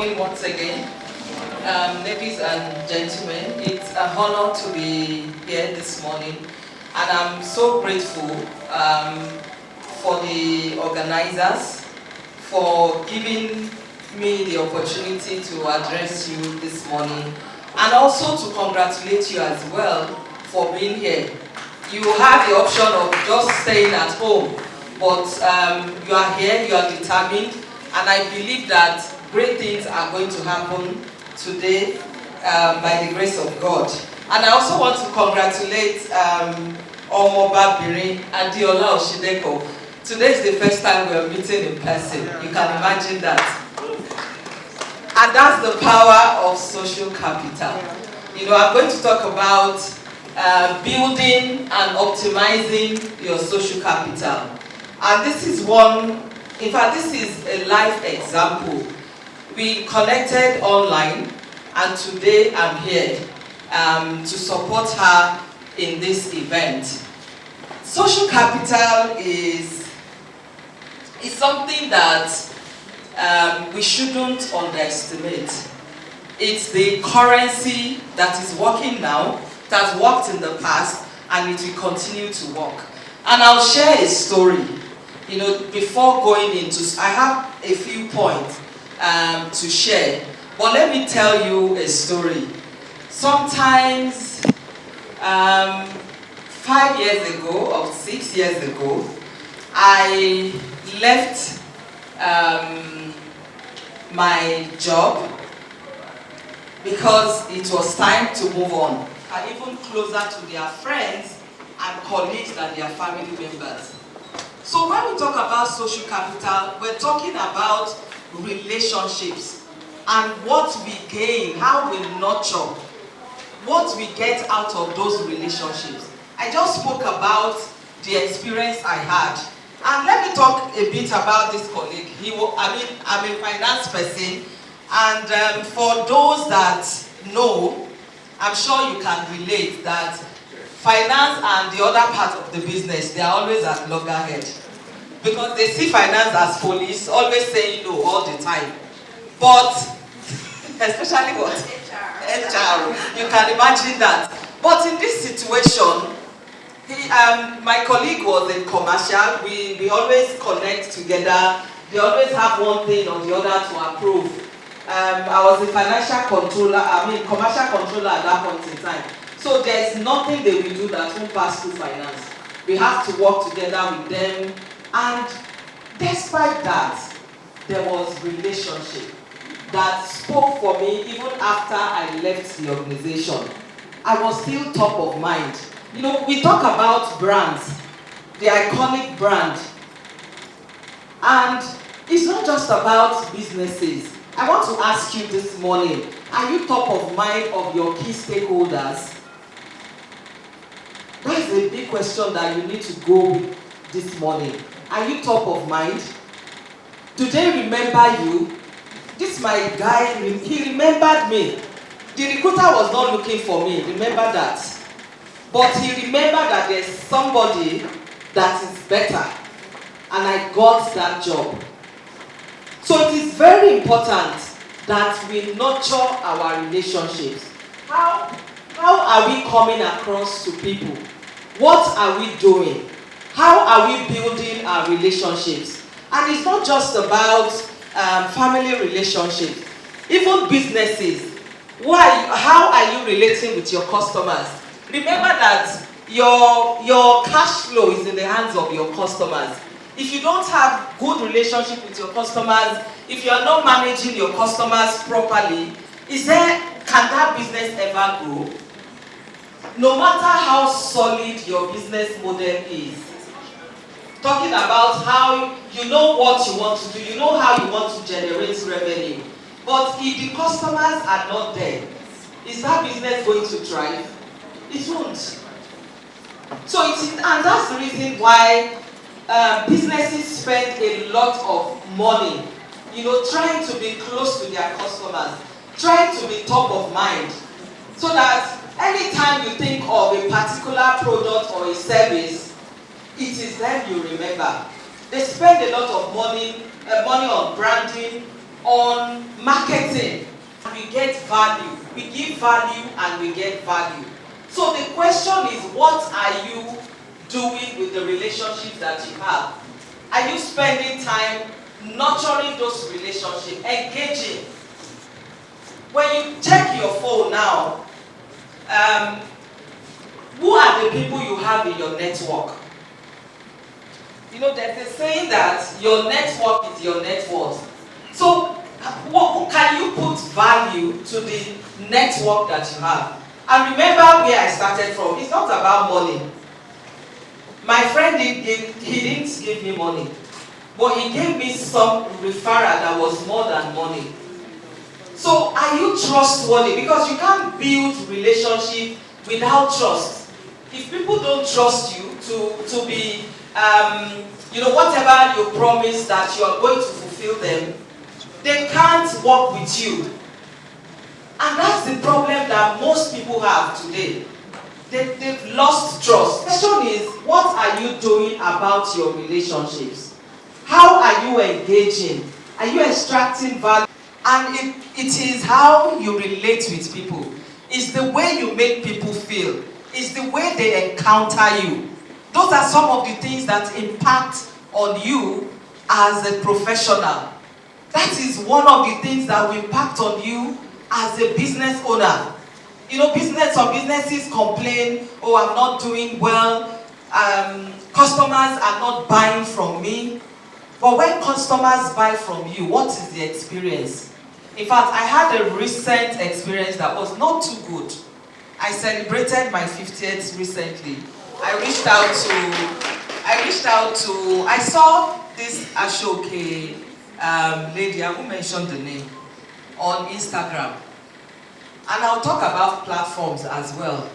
morning once again. Ladies and gentlemen, it's an honor to be here this morning, and I'm so grateful for the organizers for giving me the opportunity to address you this morning, and also to congratulate you as well for being here. You have the option of just staying at home, but you are here, you are determined, and I believe that great things are going to happen today by the grace of God. And I also want to congratulate Omoba Birin Adiola Oshideko. Today is the first time we are meeting in person. You can imagine that. And that's the power of social capital. You know, I'm going to talk about building and optimizing your social capital. And this is one, in fact, this is a live example. We connected online, and today I'm here to support her in this event. Social capital is something that we shouldn't underestimate. It's the currency that is working now, that has worked in the past, and it will continue to work. And I'll share a story. You know, before going into, I have a few points to share, but let me tell you a story. Sometimes 5 years ago or 6 years ago, I left my job because it was time to move on, and even closer to their friends and colleagues than their family members. So when we talk about social capital, we're talking about relationships and what we gain, how we nurture, what we get out of those relationships. I just spoke about the experience I had. And let me talk a bit about this colleague. I'm a finance person, and for those that know, I'm sure you can relate that finance and the other part of the business, they are always at loggerhead. Because they see finance as police, always saying no all the time. But, especially what? HR. You can imagine that. But in this situation, my colleague was in commercial. We always connect together. They always have one thing or the other to approve. I was a commercial controller at that point in time. So there's nothing they will do that won't pass through finance. We have to work together with them. And despite that, there was relationship that spoke for me even after I left the organization. I was still top of mind. You know, we talk about brands, the iconic brand. And it's not just about businesses. I want to ask you this morning, are you top of mind of your key stakeholders? That's a big question that you need to go with this morning. Are you top of mind? Do they remember you? This my guy, he remembered me. The recruiter was not looking for me, remember that. But he remembered that there's somebody that is better, and I got that job. So it is very important that we nurture our relationships. How are we coming across to people? What are we doing? How are we building our relationships? And it's not just about family relationships, even businesses. How are you relating with your customers? Remember that your cash flow is in the hands of your customers. If you don't have good relationship with your customers, if you are not managing your customers properly, can that business ever grow? No matter how solid your business model is. Talking about how you know what you want to do, you know how you want to generate revenue. But if the customers are not there, is that business going to thrive? It won't. So and that's the reason why businesses spend a lot of money, you know, trying to be close to their customers, trying to be top of mind, so that anytime you think of a particular product or a service, it is them you remember. They spend a lot of money on branding, on marketing. We get value. We give value and we get value. So the question is, what are you doing with the relationships that you have? Are you spending time nurturing those relationships, engaging? When you check your phone now, who are the people you have in your network? You know, there's a saying that your network is your net worth. So, can you put value to the network that you have? And remember where I started from. It's not about money. My friend, he didn't give me money. But he gave me some referral that was more than money. So, are you trustworthy? Because you can't build relationship without trust. If people don't trust you to be, you know, whatever you promise that you are going to fulfill them, they can't work with you. And that's the problem that most people have today. They've lost trust. The question is, what are you doing about your relationships? How are you engaging? Are you extracting value? And it is how you relate with people. It's the way you make people feel. It's the way they encounter you. Those are some of the things that impact on you as a professional. That is one of the things that will impact on you as a business owner. You know, some businesses complain, oh, I'm not doing well, customers are not buying from me. But when customers buy from you, what is the experience? In fact, I had a recent experience that was not too good. I celebrated my 50th recently. I saw this Ashoke lady, I won't mention the name, on Instagram. And I'll talk about platforms as well.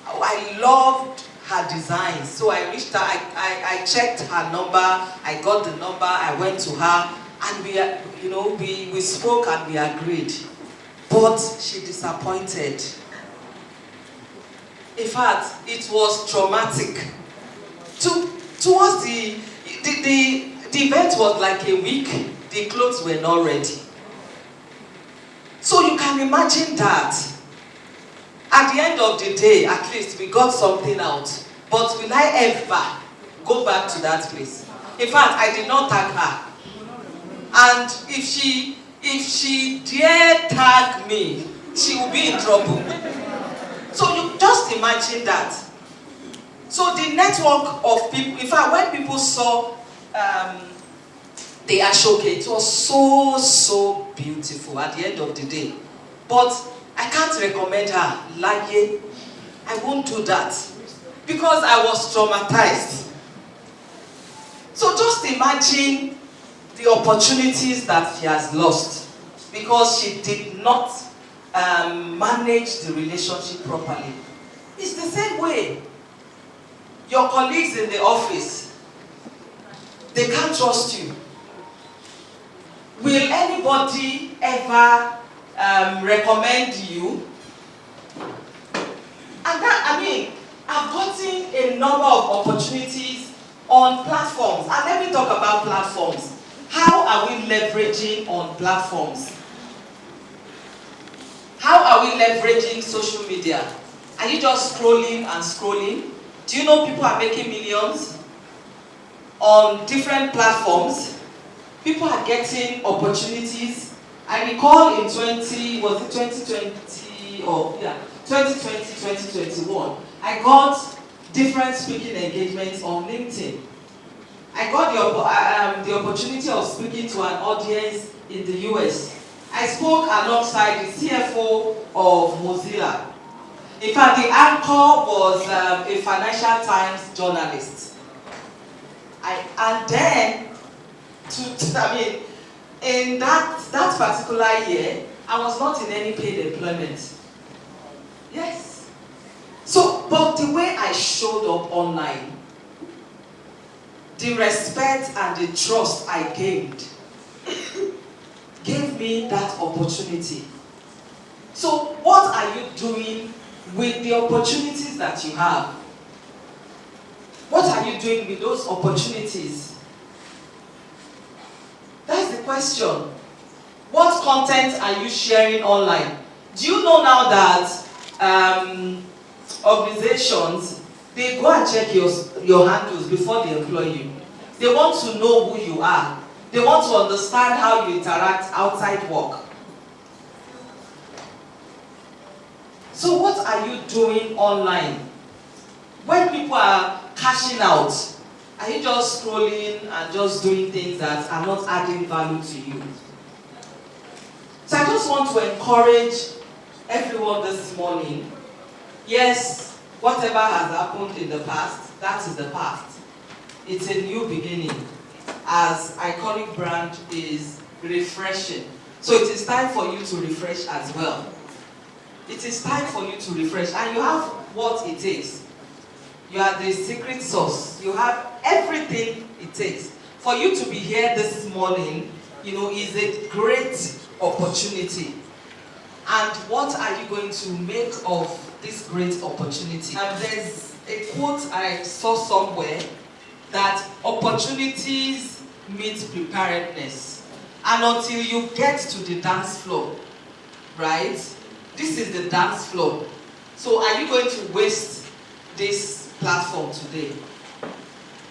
I loved her designs. So I reached her, I checked her number, I got the number, I went to her, and we spoke and we agreed. But she disappointed. In fact, it was traumatic. Towards the event was like a week, the clothes were not ready. So you can imagine that. At the end of the day, at least we got something out. But will I ever go back to that place? In fact, I did not tag her. And if she dare tag me, she will be in trouble. So you just imagine that. So the network of people, in fact, when people saw the Ashoke, it was so beautiful at the end of the day. But I can't recommend her. Laye, I won't do that. Because I was traumatized. So just imagine the opportunities that she has lost. Because she did not manage the relationship properly. It's the same way. Your colleagues in the office, they can't trust you. Will anybody ever recommend you? And that, I've gotten a number of opportunities on platforms. And let me talk about platforms. How are we leveraging on platforms? How are we leveraging social media? Are you just scrolling and scrolling? Do you know people are making millions on different platforms? People are getting opportunities. I recall in 2020, 2021, I got different speaking engagements on LinkedIn. I got the opportunity of speaking to an audience in the US. I spoke alongside the CFO of Mozilla. In fact, the anchor was a Financial Times journalist. In that particular year, I was not in any paid employment. Yes. So, but the way I showed up online, the respect and the trust I gained, gave me that opportunity. So, what are you doing with the opportunities that you have? What are you doing with those opportunities? That's the question. What content are you sharing online? Do you know now that organizations, they go and check your handles before they employ you? They want to know who you are. They want to understand how you interact outside work. So what are you doing online? When people are cashing out, are you just scrolling and just doing things that are not adding value to you? So I just want to encourage everyone this morning. Yes, whatever has happened in the past, that is the past. It's a new beginning, as iconic brand is refreshing. So it is time for you to refresh as well. It is time for you to refresh, and you have what it takes. You are the secret sauce. You have everything it takes. For you to be here this morning, is a great opportunity. And what are you going to make of this great opportunity? There's a quote I saw somewhere that opportunities meet preparedness. And until you get to the dance floor, right? This is the dance floor. So are you going to waste this platform today?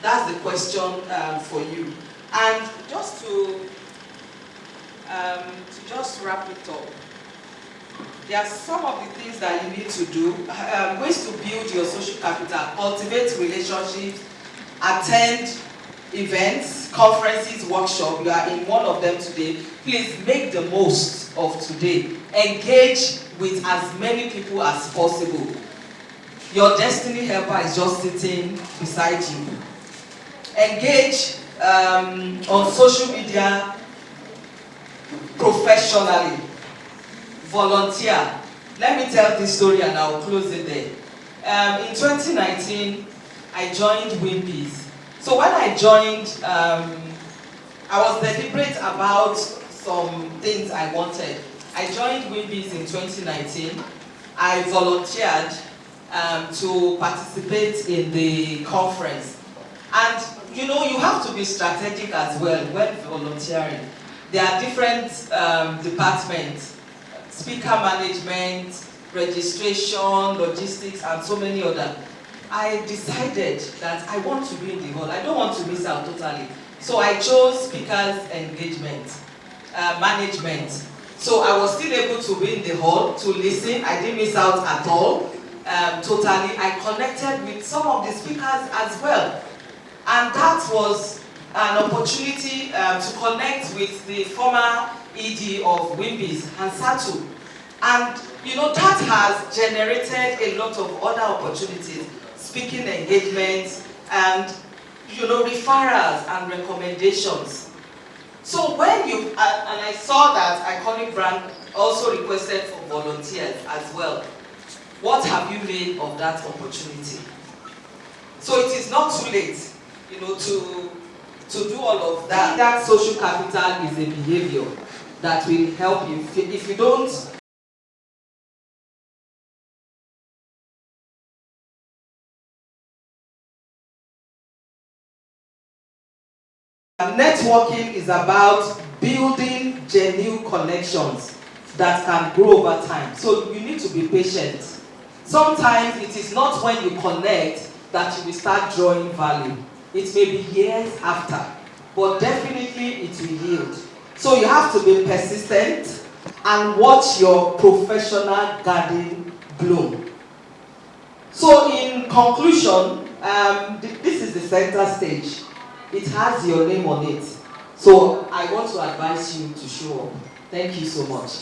That's the question for you. And just to just wrap it up, there are some of the things that you need to do. Ways to build your social capital: cultivate relationships, attend events, conferences, workshops. You are in one of them today. Please make the most of today. Engage with as many people as possible. Your destiny helper is just sitting beside you. Engage on social media professionally. Volunteer. Let me tell this story and I'll close it there. In 2019, I joined Wimpy's. So when I joined, I was deliberate about some things I wanted. I joined Wimpy's in 2019. I volunteered to participate in the conference. And you have to be strategic as well when volunteering. There are different departments: speaker management, registration, logistics, and so many others. I decided that I want to be in the hall. I don't want to miss out totally. So I chose speakers engagement, management. So I was still able to be in the hall to listen. I didn't miss out at all. Totally. I connected with some of the speakers as well. And that was an opportunity to connect with the former ED of Wimpy's, Hansatu. And that has generated a lot of other opportunities, speaking engagements, and referrals and recommendations. So when and I saw that iconic brand also requested for volunteers as well. What have you made of that opportunity? So it is not too late, to do all of that. That social capital is a behavior that will help you. If you don't networking is about building genuine connections that can grow over time. So you need to be patient. Sometimes it is not when you connect that you will start drawing value. It may be years after, but definitely it will yield. So you have to be persistent and watch your professional garden bloom. So in conclusion, this is the center stage. It has your name on it. So I want to advise you to show up. Thank you so much.